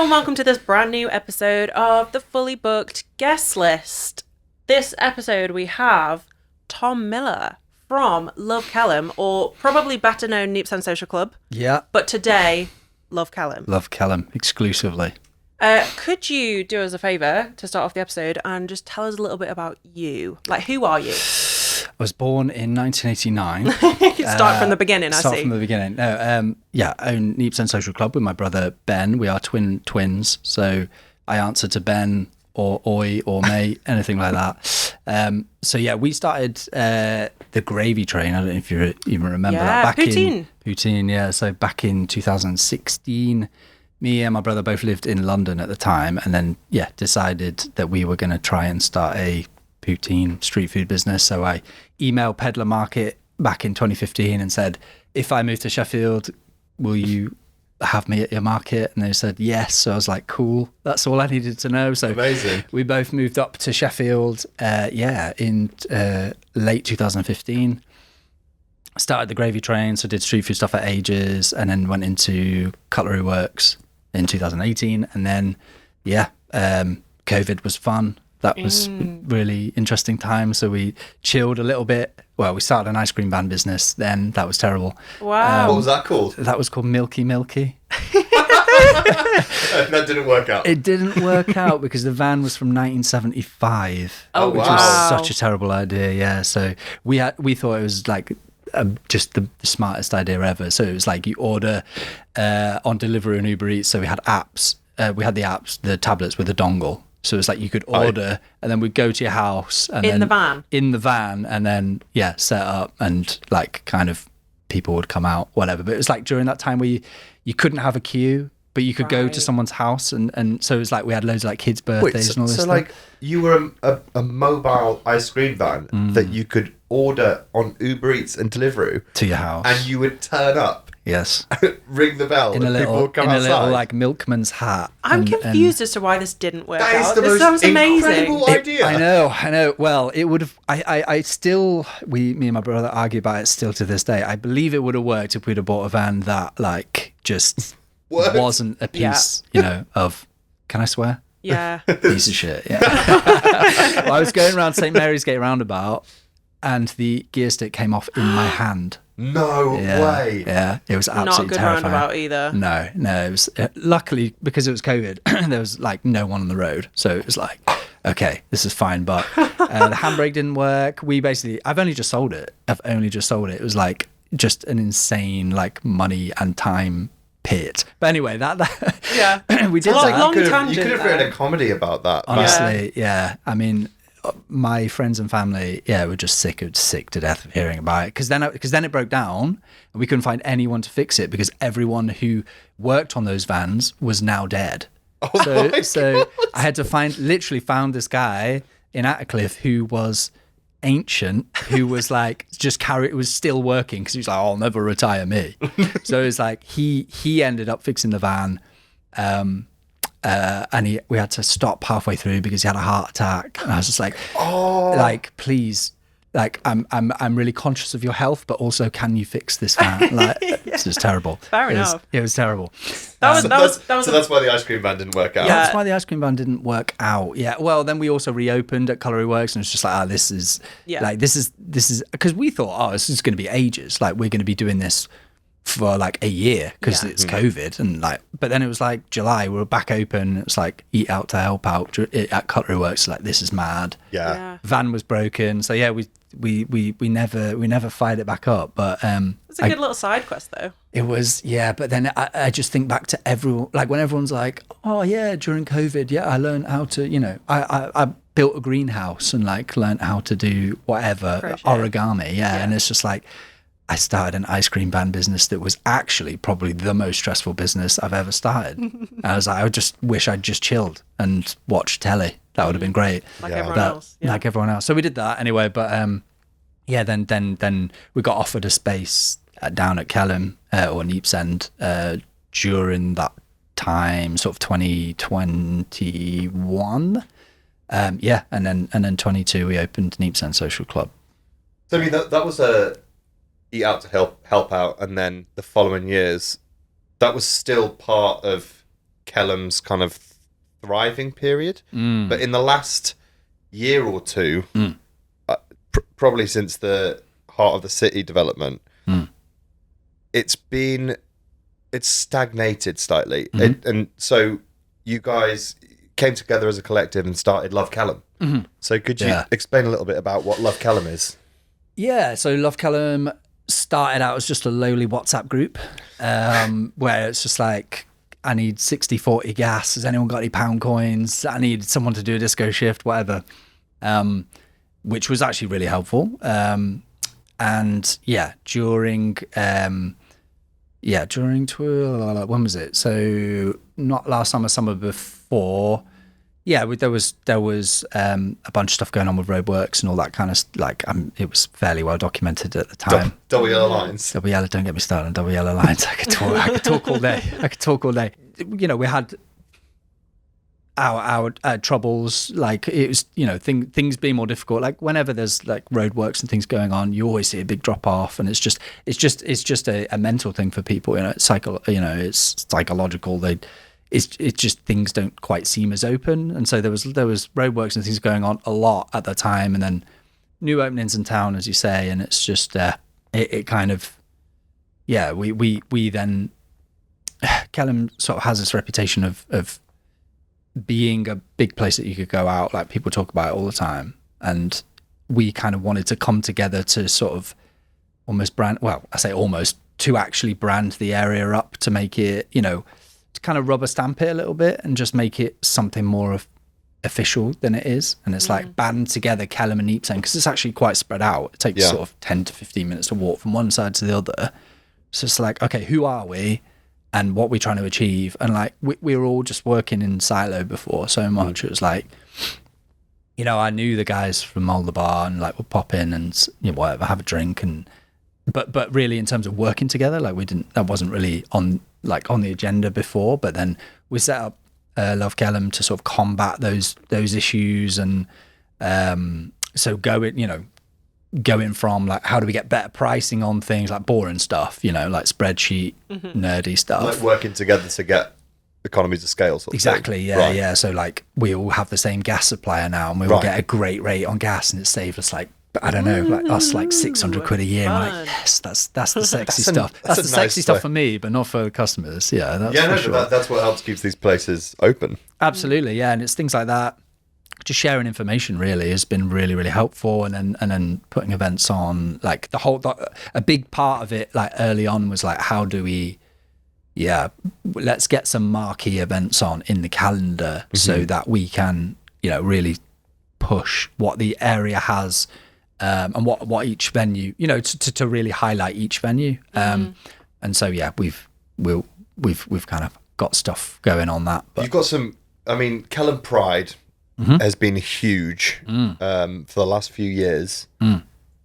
and welcome to this brand new episode of the Fully Booked Guest List. This episode we have Tom Miller from Love Kelham, or probably better known Neepsend Social Club. Yeah. But today, Love Kelham. Love Kelham, exclusively. Could you do us a favour to start off the episode and just tell us a little bit about you? Like, who are you? I was born in 1989. Start from the beginning, I see. Start from the beginning. No, I own Neepsend Social Club with my brother Ben. We are twins, so I answer to Ben or Oi or mate, anything like that. We started the Gravy Train. I don't know if you even remember that. Poutine, yeah. So back in 2016, me and my brother both lived in London at the time, and then decided that we were going to try and start a poutine street food business. So I emailed Peddler Market back in 2015 and said, if I move to Sheffield, will you have me at your market? And they said yes. So I was like, cool, that's all I needed to know. So amazing. We both moved up to Sheffield in late 2015. Started the Gravy Train, so did street food stuff for ages, and then went into Cutlery Works in 2018. And then COVID was fun. That was really interesting time. So we chilled a little bit. Well, we started an ice cream van business then. That was terrible. Wow. What was that called? That was called Milky. That didn't work out. It didn't work out because the van was from 1975. Oh, which wow. was such a terrible idea. Yeah. So we thought it was like just the smartest idea ever. So it was like you order on Deliveroo and Uber Eats. So we had apps. We had the apps, the tablets with a dongle. So it's like you could order and then we'd go to your house and in the van and then set up and like kind of people would come out, whatever. But it was like during that time where you couldn't have a queue, but you could go to someone's house and so it was like we had loads of like kids' birthdays and all this stuff. So like you were a mobile ice cream van that you could order on Uber Eats and Deliveroo to your house, and you would turn up. Yes. Ring the bell in a little like milkman's hat. I'm confused as to why this didn't work out. That is the this most sounds amazing. Incredible idea. I know. Well, it would have. I still. Me and my brother argue about it still to this day. I believe it would have worked if we'd have bought a van that like just wasn't a piece, of. Can I swear? Yeah. Piece of shit. Yeah. Well, I was going around St Mary's Gate roundabout, and the gear stick came off in my hand. No way. Yeah, it was absolutely not a good terrifying. roundabout either. No, it was luckily because it was COVID. There was like no one on the road, so it was like, okay, this is fine. But the handbrake didn't work. I've only just sold it. It was like just an insane like money and time pit. But anyway, we did. You could have written a comedy about that. Honestly, yeah. I mean, my friends and family, were just sick to death of hearing about it. Because then it broke down, and we couldn't find anyone to fix it because everyone who worked on those vans was now dead. So I had to found this guy in Attercliffe who was ancient, who was like was still working because he was like, I'll never retire me. So it's like he ended up fixing the van. And we had to stop halfway through because he had a heart attack. And I was just like, like, please, like, I'm really conscious of your health, but also, can you fix this van? Like, This is terrible. Fair enough. It was terrible. So that's why the ice cream van didn't work out. Yeah, that's why the ice cream van didn't work out. Yeah. Well, then we also reopened at Cutlery Works, and it's just like, this is because we thought, this is going to be ages. Like, we're going to be doing this for like a year because it's COVID, and like, but then it was like July, we were back open. It was like eat out to help out at Cutlery Works. Like, this is mad. Yeah. Van was broken, so we never fired it back up. But it's a good little side quest though. It was, but then I just think back to everyone, like when everyone's like, during COVID, I learned how to, I built a greenhouse and like learned how to do whatever, origami, and it's just like, I started an ice cream van business that was actually probably the most stressful business I've ever started. And I was like, I just wish I'd just chilled and watched telly. That would have been great. Like everyone else. Yeah. Like everyone else. So we did that anyway. But then we got offered a space down at Kelham or Neepsend during that time, sort of 2021. And then 22 we opened Neepsend Social Club. So I mean that was a eat out to help out, and then the following years that was still part of Kelham's kind of thriving period. But in the last year or two, probably since the Heart of the City development, it's stagnated slightly. And so you guys came together as a collective and started Love Kelham. So could you explain a little bit about what Love Kelham is? Yeah, so Love Kelham started out as just a lowly WhatsApp group where it's just like, I need 60-40 gas. Has anyone got any pound coins? I need someone to do a disco shift, whatever, which was actually really helpful. And yeah, during when was it? So not last summer, summer before. Yeah, there was a bunch of stuff going on with roadworks and all that kind of it was fairly well documented at the time. Double yellow lines. Double yellow, don't get me started on double yellow lines. I could talk all day. You know, we had our troubles. Like it was, you know, things being more difficult. Like whenever there's like roadworks and things going on, you always see a big drop off, and it's just a mental thing for people. You know, it's psychological. It's just things don't quite seem as open, and so there was roadworks and things going on a lot at the time, and then new openings in town, as you say, and it's just it kind of we then Kelham sort of has this reputation of being a big place that you could go out, like people talk about it all the time, and we kind of wanted to come together to sort of almost brand, well, I say almost, to actually brand the area up, to make it, you know, to kind of rubber stamp it a little bit and just make it something more official than it is. And it's like band together Kelham and Neepsend, because it's actually quite spread out. It takes sort of 10 to 15 minutes to walk from one side to the other. So it's like, okay, who are we and what we're trying to achieve? And like we were all just working in silo before so much. It was like, you know, I knew the guys from Mulder Bar and like would pop in and, you know, whatever, have a drink, and but really in terms of working together, like that wasn't really on the agenda before. But then we set up Love Kelham to sort of combat those issues, and so going from like, how do we get better pricing on things like boring stuff, you know, like spreadsheet nerdy stuff, like working together to get economies of scale sort of exactly thing. Yeah. So like we all have the same gas supplier now, and we all get a great rate on gas, and it saved us like, I don't know, like us like 600 quid a year. And we're like, yes, that's the sexy stuff. That's the sexy stuff for me, but not for customers. Yeah, that's sure. But that's what helps keep these places open. Absolutely, yeah. And it's things like that. Just sharing information really has been really, really helpful, and then putting events on. Like a big part of it, like early on, was like, how do we, let's get some marquee events on in the calendar so that we can, you know, really push what the area has. And what each venue, you know, to really highlight each venue, and so we've kind of got stuff going on that. But you've got some. I mean, Kelham Pride has been huge for the last few years,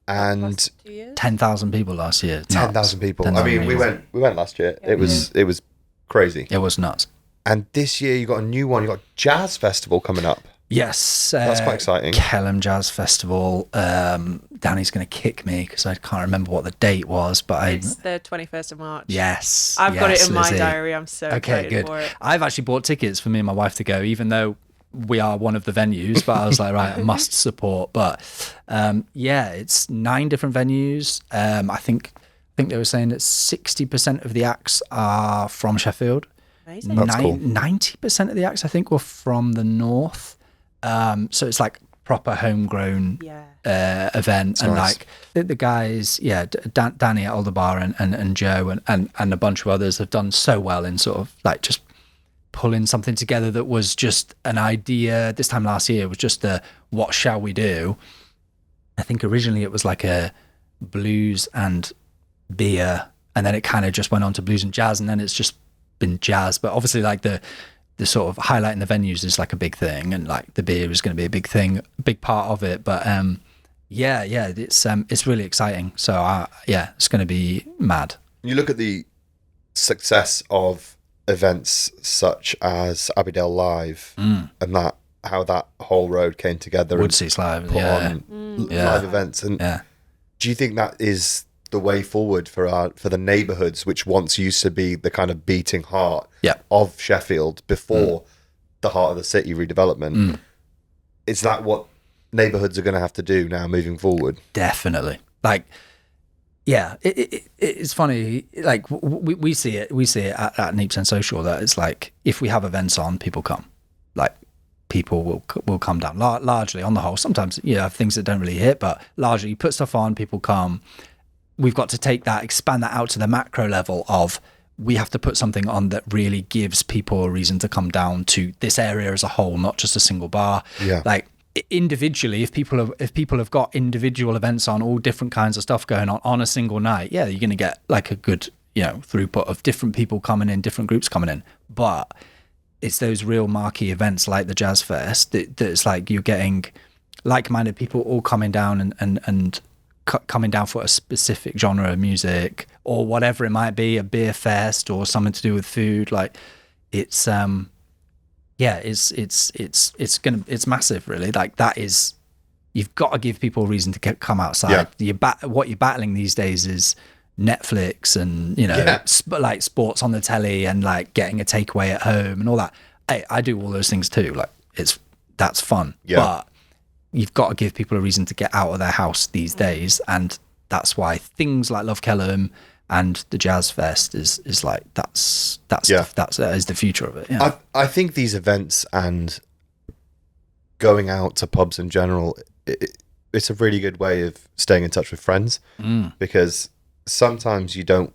and 10,000 people last year. 10,000 people. 10, I mean, we went last year. It was crazy. It was nuts. And this year you got a new one. You got Jazz Festival coming up. Yes, that's quite exciting. Kelham Jazz Festival. Danny's going to kick me because I can't remember what the date was, but it's the 21st of March. Yes, I've got it in my diary. I'm so excited for it. I've actually bought tickets for me and my wife to go, even though we are one of the venues. But I was like, right, I must support. But it's 9 different venues. I think they were saying that 60% of the acts are from Sheffield. Amazing. That's cool. 90% of the acts I think were from the north. So it's like proper homegrown event. That's and nice. Like the guys, Danny at Alderbar and Joe and a bunch of others have done so well in sort of like just pulling something together that was just an idea. This time last year was just what shall we do? I think originally it was like a blues and beer, and then it kind of just went on to blues and jazz, and then it's just been jazz. But obviously like the sort of highlighting the venues is like a big thing, and like the beer is going to be a big thing, a big part of it. But it's really exciting. So it's going to be mad. You look at the success of events such as Abbeydale Live and how that whole road came together. Woodseats Live, live events. And do you think that is the way forward for the neighbourhoods, which once used to be the kind of beating heart Yeah. of Sheffield before the heart of the city redevelopment. Is that what neighbourhoods are going to have to do now moving forward? Definitely. Like, yeah, it's funny. Like we see it at Neepsend Social, that it's like, if we have events on, people come. Like, people will come down largely on the whole. Sometimes you have things that don't really hit, but largely you put stuff on, people come. We've got to take that, expand that out to the macro level of, we have to put something on that really gives people a reason to come down to this area as a whole, not just a single bar. Yeah. Like, individually, if people have got individual events on, all different kinds of stuff going on a single night, yeah, you're going to get like a good, throughput of different people coming in, different groups coming in. But it's those real marquee events like the Jazz Fest that it's like you're getting like-minded people all coming down and coming down for a specific genre of music or whatever it might be, a beer fest or something to do with food. Like, it's it's massive, really. Like, that is, you've got to give people a reason to come outside. What you're battling these days is Netflix and like sports on the telly and like getting a takeaway at home and all that. Hey, I do all those things too. Like, that's fun. But you've got to give people a reason to get out of their house these days, and that's why things like Love Kelham and the Jazz Fest is like that is the future of it. Yeah. I think these events and going out to pubs in general, it's a really good way of staying in touch with friends, because sometimes you don't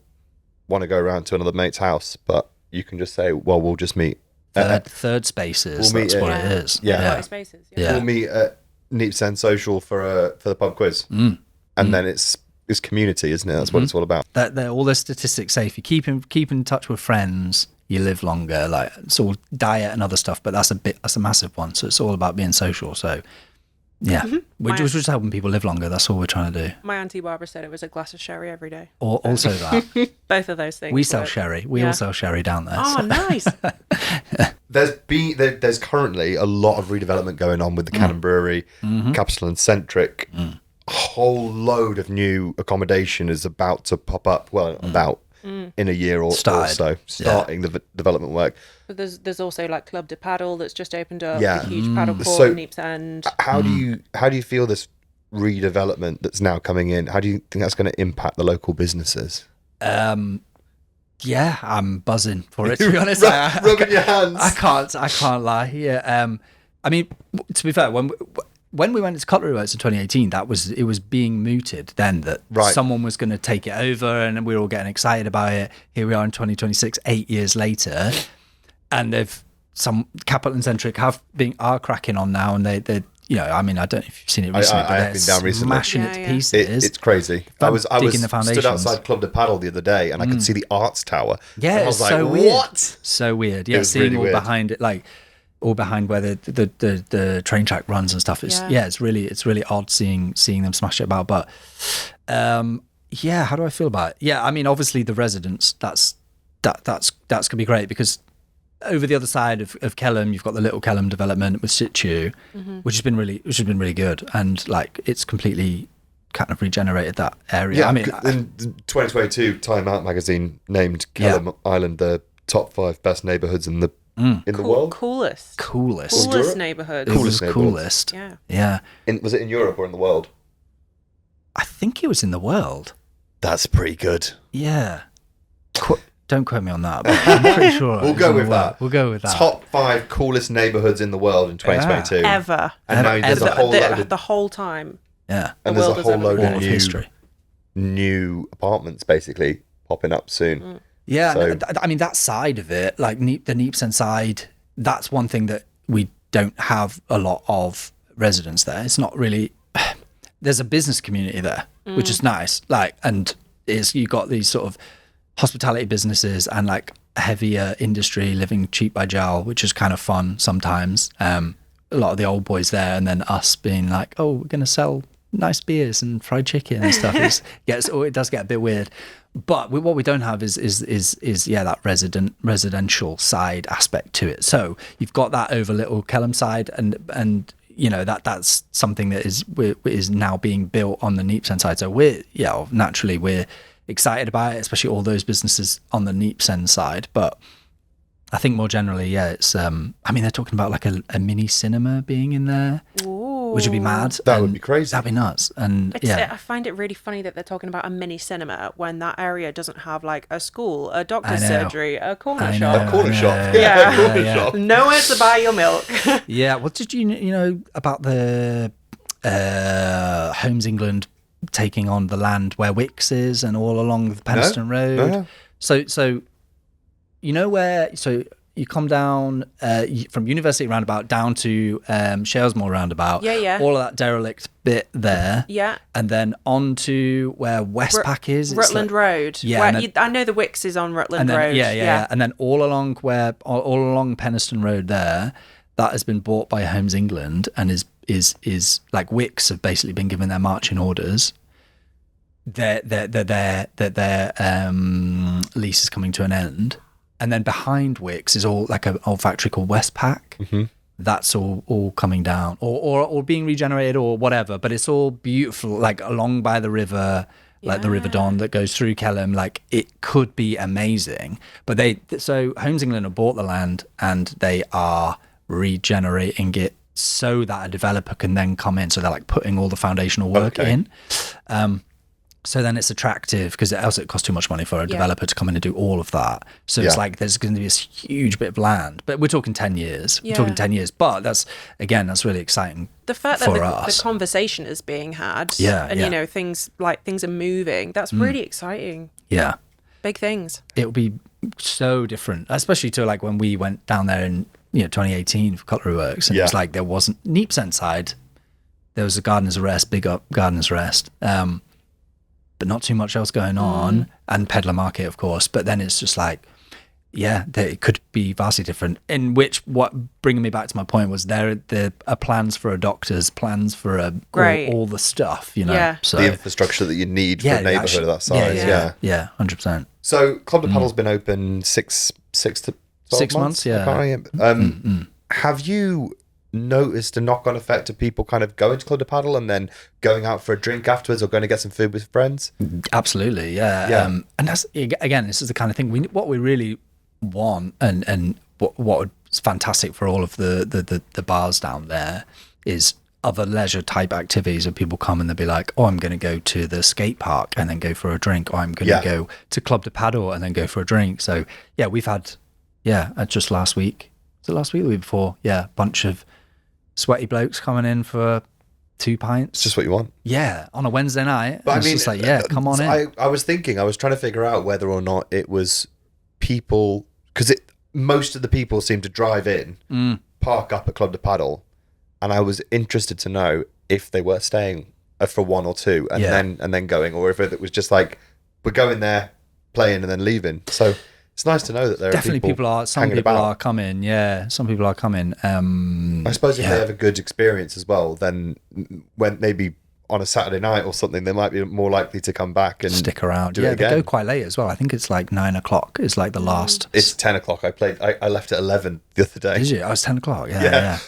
want to go around to another mate's house, but you can just say, well, we'll just meet third spaces. We'll that's what it is. Yeah. Spaces. Yeah. We'll meet at Neepsend Social for the pub quiz, and then it's community, isn't it? That's what it's all about. All the statistics say if you keep in touch with friends, you live longer. Like, it's all diet and other stuff, but that's a massive one. So it's all about being social. So yeah, we're just helping people live longer. That's all we're trying to do. My auntie Barbara said it was a glass of sherry every day. Or also that. Both of those things. We sell sherry. We all sell sherry down there. Oh, nice. There's currently a lot of redevelopment going on with the Cannon Brewery, Capital and Centric. A whole load of new accommodation is about to pop up. Well, in a year or so, starting the development work. But there's also like Club de Paddle that's just opened up. Yeah. The huge paddle court in Neepsend. How do you feel this redevelopment that's now coming in? How do you think that's going to impact the local businesses? Yeah, I'm buzzing for it, to be honest. Rubbing your hands. I can't lie. Yeah. I mean, to be fair, when we went to Cutlery Works in 2018, it was being mooted then that someone was going to take it over, and we were all getting excited about it. Here we are in 2026, 8 years later, and some Capital and Centric are cracking on now, and they I mean, I don't know if you've seen it recently, but I've been down recently. Smashing it to pieces. It's crazy. I was digging the foundations. stood outside Club de Paddle the other day, and I could see the arts tower. Yeah, and I was so like, weird. what? So weird. Yeah, seeing really all weird. behind it, like all behind where the train track runs and stuff. It's really odd seeing them smash it about. But yeah, how do I feel about it? Yeah, I mean, obviously the residents, that's gonna be great, because over the other side of Kelham, you've got the Little Kelham development with Situ, which has been really good, and like it's completely kind of regenerated that area. Yeah, I mean, in 2022, Time Out magazine named Kelham Island the top 5 best neighbourhoods in the world. Coolest neighbourhood. Coolest. Yeah. Was it in Europe or in the world? I think it was in the world. That's pretty good. Yeah. Don't quote me on that, but I'm pretty sure. We'll go with that. We'll go with that. Top 5 coolest neighbourhoods in the world in 2022. Ever. And now there's a whole load of... The whole time. Yeah. And there's a whole load of history. New apartments basically popping up soon. Yeah, so, I mean, that side of it, like the Neepsend side, that's one thing that we don't have a lot of residents there. It's not really... There's a business community there, which is nice. Like, and you got these sort of hospitality businesses and like heavier industry living cheap by jowl, which is kind of fun sometimes. A lot of the old boys there, and then us being like, oh, we're going to sell nice beers and fried chicken and stuff. It does get a bit weird. But what we don't have is that residential side aspect to it. So you've got that over Little Kelham side, and you know, that's something that is now being built on the Neepsend side. So we're excited about it, especially all those businesses on the Neepsend side. But I think more generally, it's I mean, they're talking about like a mini cinema being in there. Ooh. Which would be mad. That would be crazy. That'd be nuts. And I find it really funny that they're talking about a mini cinema when that area doesn't have like a school, a doctor's surgery, a corner shop. A corner shop. Yeah. A corner shop. Nowhere to buy your milk. Yeah. Well, did you know about the Homes England taking on the land where Wicks is and all along the Penistone Road? No. So you know where? So you come down from University Roundabout down to Shalesmoor Roundabout. Yeah. All of that derelict bit there. Yeah. And then on to where Westpac is. Rutland Road. Yeah. I know the Wicks is on Rutland then, Road. Yeah. And then all along Penistone Road there, that has been bought by Homes England and is like Wicks have basically been given their marching orders. Their lease is coming to an end. And then behind Wicks is all like an old factory called Westpac. Mm-hmm. That's all coming down or being regenerated or whatever. But it's all beautiful, like along by the river, like the River Don that goes through Kelham. Like it could be amazing. But so Homes England have bought the land and they are regenerating it so that a developer can then come in. So they're like putting all the foundational work in. So then it's attractive because else it costs too much money for a developer to come in and do all of that. So it's like there's going to be this huge bit of land, but we're talking 10 years. We're talking 10 years, but that's really exciting. The fact for that the us. conversation is being had, and you know, things are moving. That's really exciting. Yeah, big things. It'll be so different, especially to like when we went down there in 2018 for Cutlery Works, and it was like there wasn't Neepsend side. There was a Gardener's Arrest, big up Gardener's Arrest. But not too much else going on, and Peddler Market, of course. But then it's just like, it could be vastly different. In which, bringing me back to my point was there are plans for a doctor's, plans for all the stuff, So the infrastructure that you need for a neighbourhood of that size. Yeah, 100%. So Club de Paddle's been open six to 12 months. Have you noticed a knock-on effect of people kind of going to Club de Paddle and then going out for a drink afterwards or going to get some food with friends? Absolutely, yeah. And that's, again, this is the kind of thing what we really want, and what was fantastic for all of the bars down there is other leisure type activities, and people come and they'll be like, oh, I'm going to go to the skate park and then go for a drink, or I'm going to go to Club de Paddle and then go for a drink. So we've had just last week, was it last week or the week before, a bunch of sweaty blokes coming in for 2 pints. It's just what you want. Yeah, on a Wednesday night. But I mean, it's just like, come on in. I was trying to figure out whether or not it was people, because most of the people seem to drive in, park up at Club de Paddle, and I was interested to know if they were staying for 1 or 2 and then going, or if it was just like, we're going there, playing and then leaving. So it's nice to know that there definitely are people some people are coming. Yeah, some people are coming. I suppose if they have a good experience as well, then when maybe on a Saturday night or something, they might be more likely to come back and stick around. Do it again. They go quite late as well. I think it's like 9 o'clock. It's like the last. It's 10 o'clock. I left at 11 the other day. Did you? I was 10 o'clock. Yeah.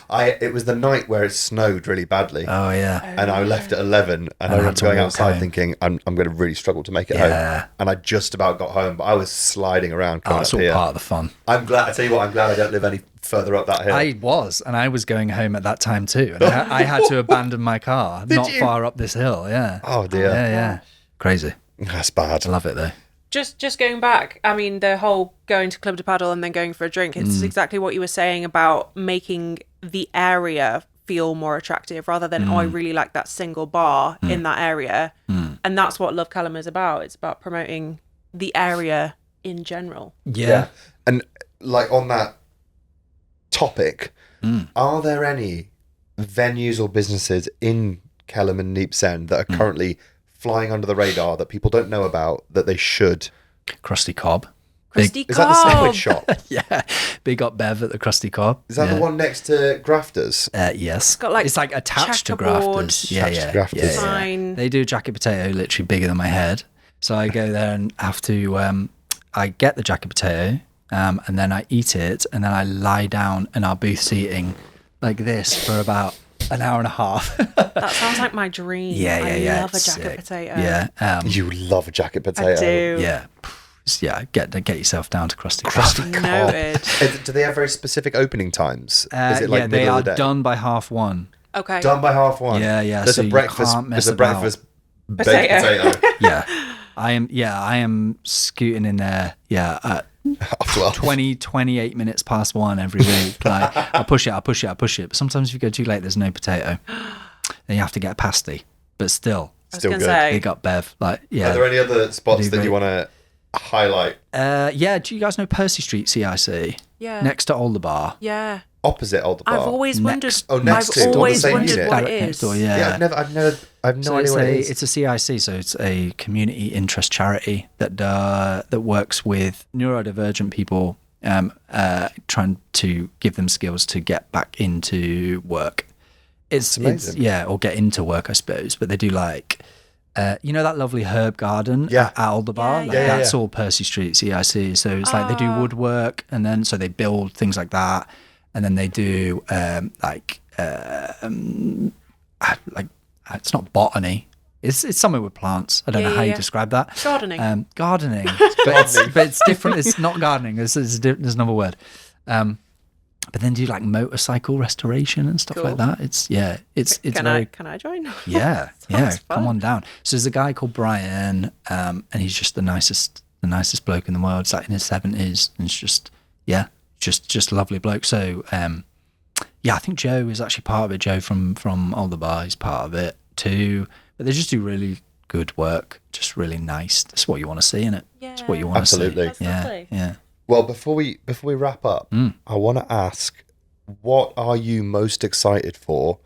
It was the night where it snowed really badly. Oh yeah. And I left at 11, and I remember going outside thinking, I'm going to really struggle to make it home. And I just about got home, but I was sliding around. It's all part of the fun. I'm glad. I tell you what, I'm glad I don't live any further up that hill. I was going home at that time too, and I had to abandon my car far up this hill. Yeah. Oh dear. Yeah. Crazy. That's bad. I love it though. Just going back, I mean, the whole going to Club de Paddle and then going for a drink, it's exactly what you were saying about making the area feel more attractive rather than, I really like that single bar in that area. And that's what Love Kelham is about. It's about promoting the area in general. Yeah. And like on that topic, are there any venues or businesses in Kelham and Neepsend that are currently flying under the radar that people don't know about that they should? Krusty Cob. Is that the sandwich shop? Yeah, big up Bev at the Krusty Cob. Is that the one next to Grafters? Yes. It's like attached to checkerboard, Grafters. Yeah. Sign. They do jacket potato literally bigger than my head. So I go there and have to, I get the jacket potato, and then I eat it, and then I lie down in our booth seating like this for about an hour and a half. That sounds like my dream. I love a it's jacket sick. potato. Yeah. You love a jacket potato. I do. Yeah. Yeah, get yourself down to Krusty Krusty Krab. Noted. Do they have very specific opening times? Is it like Yeah, they middle are of the day? done by 1:30. Okay. Done by 1:30. Yeah. There's so a you breakfast. can't mess There's a about. breakfast baked potato. Yeah. I am scooting in there. Yeah. At Well, 28 minutes past 1 every week. Like, I push it. But sometimes if you go too late, there's no potato. Then you have to get a pasty. But still, I was still gonna good. say. big up Bev. Like, yeah. Are there any other spots Do that you great. want to highlight? Yeah. Do you guys know Percy Street CIC? Yeah. Next to Alder Bar. Yeah. Opposite Alder Bar. I've always wondered. Next- Oh, next to, I've on the always same wondered unit. what it Direct next is. door, Yeah, I have no idea what it is. It's a CIC, so it's a community interest charity that works with neurodivergent people, trying to give them skills to get back into work. It's amazing. or get into work, I suppose. But they do like, you know, that lovely herb garden Yeah. at Alder Bar. Yeah, Like, yeah. that's all Percy Street CIC. So it's like they do woodwork, and then so they build things like that, and then they do it's not botany. It's something with plants. I don't know how you describe that. Gardening. Gardening, but it's different. It's not gardening. There's another word. But then do like motorcycle restoration and stuff like that. It's Can I join? yeah, Sounds come fun. on down. So there's a guy called Brian, and he's just the nicest bloke in the world. It's like in his 70s, and it's just a lovely bloke. So I think Joe is actually part of it. Joe from Alder Bar is part of it too. But they just do really good work, just really nice. That's what you want to see, innit? Yeah. That's what you want to see. Absolutely. That's Yeah, lovely. yeah. Well, before we wrap up, I want to ask, what are you most excited for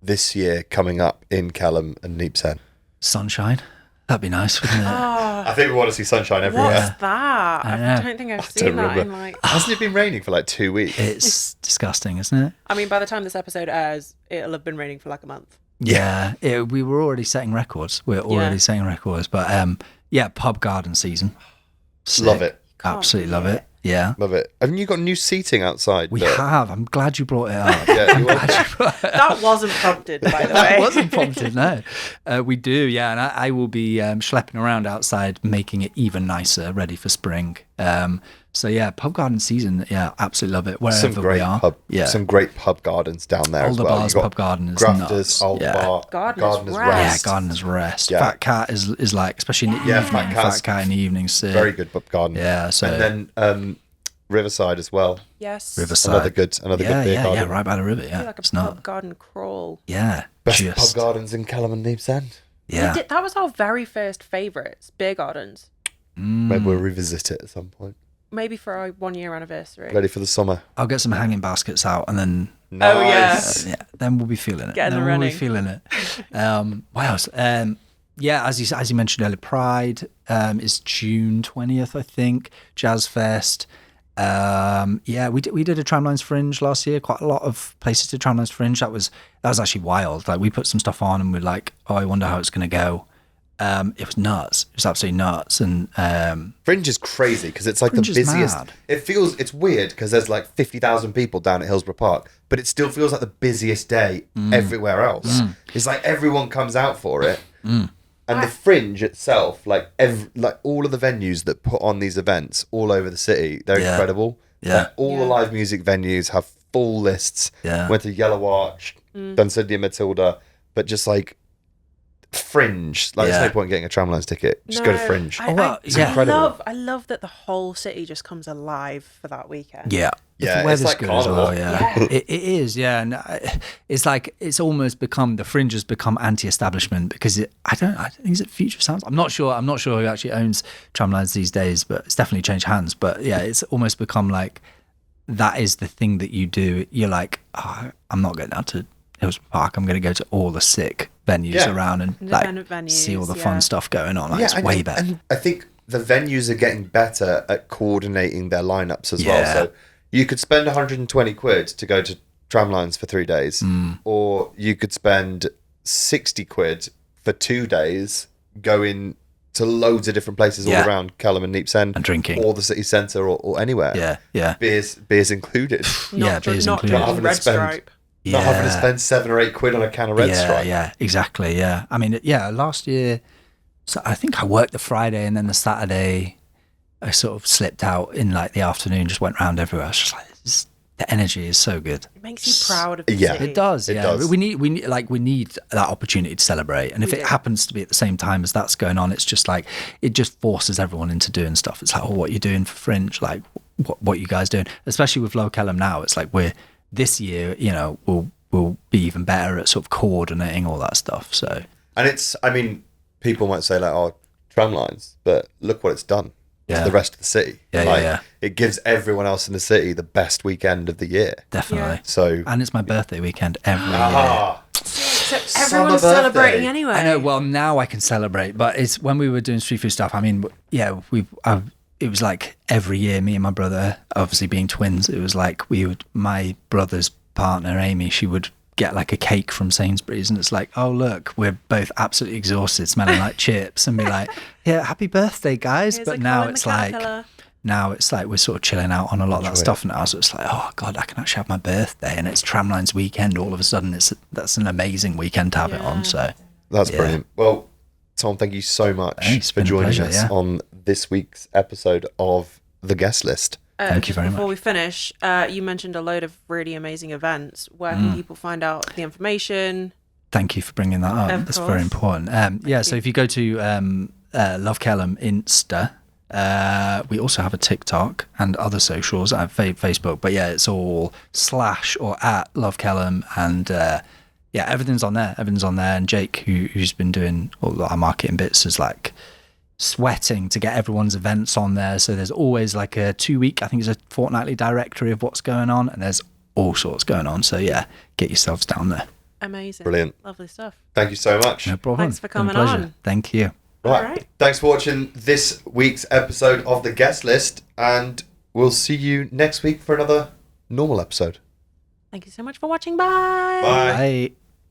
this year coming up in Kelham and Neepsend? Sunshine. That'd be nice, wouldn't it? I think we want to see sunshine everywhere. What's that? I I know. don't think I've don't seen that in remember. like. Hasn't it been raining for like 2 weeks? It's disgusting, isn't it? I mean, by the time this episode airs, it'll have been raining for like a month. Yeah, we were already setting records. We're already setting records. But pub garden season. Sick. Love it. Absolutely love it. Yeah. Love it. Haven't you got new seating outside? We that- have. I'm glad you brought it up. Yeah, you want- That wasn't prompted, by the way. That wasn't prompted, no. We do, yeah. And I will be schlepping around outside, making it even nicer, ready for spring. So, yeah, pub garden season, yeah, absolutely love it. Wherever some great we are. pub, yeah. some great pub gardens down there as Alder well. Bar's You've got pub garden is Grafters, nuts. Alder Yeah. Bar, Gardener's Yeah, Rest. Gardener's Rest. Yeah. Fat Cat is like, especially in the Yeah, evening. Fat Cat's Fat Cat in the evening. So very good pub garden. Yeah, so And then Riverside as well. Yes. Riverside. Another good beer garden. Yeah, right by the river. I Yeah, feel like a it's pub not. garden crawl. Yeah, Best just, pub gardens in Kelham and Neepsend. Yeah, That was our very first favourites, beer gardens. Maybe we'll revisit it at some point. Maybe for our 1 year anniversary. Ready for the summer. I'll get some hanging baskets out, and then Oh, yeah. Nice. then we'll be feeling it. Get in then the we'll be running. feeling it. What else? Yeah, as you mentioned earlier, Pride is June 20th, I think. Jazz Fest. Yeah, we did a Tramlines Fringe last year. Quite a lot of places did Tramlines Fringe. That was actually wild. Like, we put some stuff on, and we're like, oh, I wonder how it's going to go. It was nuts. It was absolutely nuts. And Fringe is crazy because it's like Fringe the is busiest. mad. It's weird because there's like 50,000 people down at Hillsborough Park, but it still feels like the busiest day everywhere else. It's like everyone comes out for it. And the Fringe itself, like all of the venues that put on these events all over the city, they're incredible. Yeah. Like, all the live music venues have full lists. Yeah. Went to Yellow Arch, done Cindy and Matilda, but just like Fringe, like there's no point in getting a Tramlines ticket. Just go to Fringe. It's incredible. I love that the whole city just comes alive for that weekend. yeah. Yeah, If the weather's it's like good as well, carnival. yeah. It is, yeah. And it's like, it's almost become, the Fringe has become anti-establishment because I think, is it Future Sounds? I'm not sure who actually owns Tramlines these days, but it's definitely changed hands. But yeah, it's almost become like, that is the thing that you do. You're like, oh, I'm not going down to Hillsborough Park. I'm going to go to all the sick venues around and like Independent venues, see all the fun stuff going on. Like, it's way better. And I think the venues are getting better at coordinating their lineups as well. So you could spend 120 quid to go to Tramlines for 3 days, or you could spend 60 quid for 2 days going to loads of different places all around Kelham and Neepsend, And drinking. or the city centre, or anywhere. Yeah. Beers included. Yeah, beers not included. drinking Having to Red spend- Stripe. Not having to spend 7 or 8 quid on a can of Red Stripe. Yeah, exactly. Yeah. I mean, yeah, last year, so I think I worked the Friday and then the Saturday, I sort of slipped out in like the afternoon, just went around everywhere. I was just like, the energy is so good. It makes you proud of the Yeah. city. It does. It Yeah. does. We need that opportunity to celebrate. And if it happens to be at the same time as that's going on, it's just like, it just forces everyone into doing stuff. It's like, oh, what are you doing for Fringe? Like, what are you guys doing? Especially with Love Kelham now, it's like this year, you know, we'll be even better at sort of coordinating all that stuff. So, And I mean, people might say like, oh, tram lines, but look what it's done to the rest of the city. Yeah. It gives everyone else in the city the best weekend of the year. Definitely. Yeah. So, and it's my birthday weekend every year. So Summer everyone's birthday. celebrating anyway. I know. Well, now I can celebrate, but it's when we were doing street food stuff. I mean, yeah, it was like every year, me and my brother, obviously being twins, it was like my brother's partner, Amy, she would get like a cake from Sainsbury's and it's like, oh, look, we're both absolutely exhausted, smelling like chips, and be like, yeah, happy birthday, guys. Here's But a now Colin it's the like, Caterpillar. we're sort of chilling out on a lot of that stuff now. So it's like, oh God, I can actually have my birthday and it's Tramlines weekend. All of a sudden that's an amazing weekend to have it on. So That's brilliant. Well, Tom, thank you so much for joining us on this week's episode of The Guest List. Thank you very Before much. we finish, you mentioned a load of really amazing events. Where can people find out the information? Thank you for bringing that up. Of That's course. very important. So if you go to Love Kelham Insta, we also have a TikTok and other socials. I have Facebook, but yeah, it's all / or at Love Kelham, and everything's on there. And Jake, who's been doing all our marketing bits, is like sweating to get everyone's events on there. So there's always like a 2-week, I think it's a fortnightly directory of what's going on, and there's all sorts going on. So yeah, get yourselves down there. Amazing. Brilliant. Lovely stuff. Thank you so much. No problem. Thanks for Been a coming pleasure. on. Thank you. Right. All right. Thanks for watching this week's episode of The Guest List, and we'll see you next week for another normal episode. Thank you so much for watching. Bye. Bye. Bye.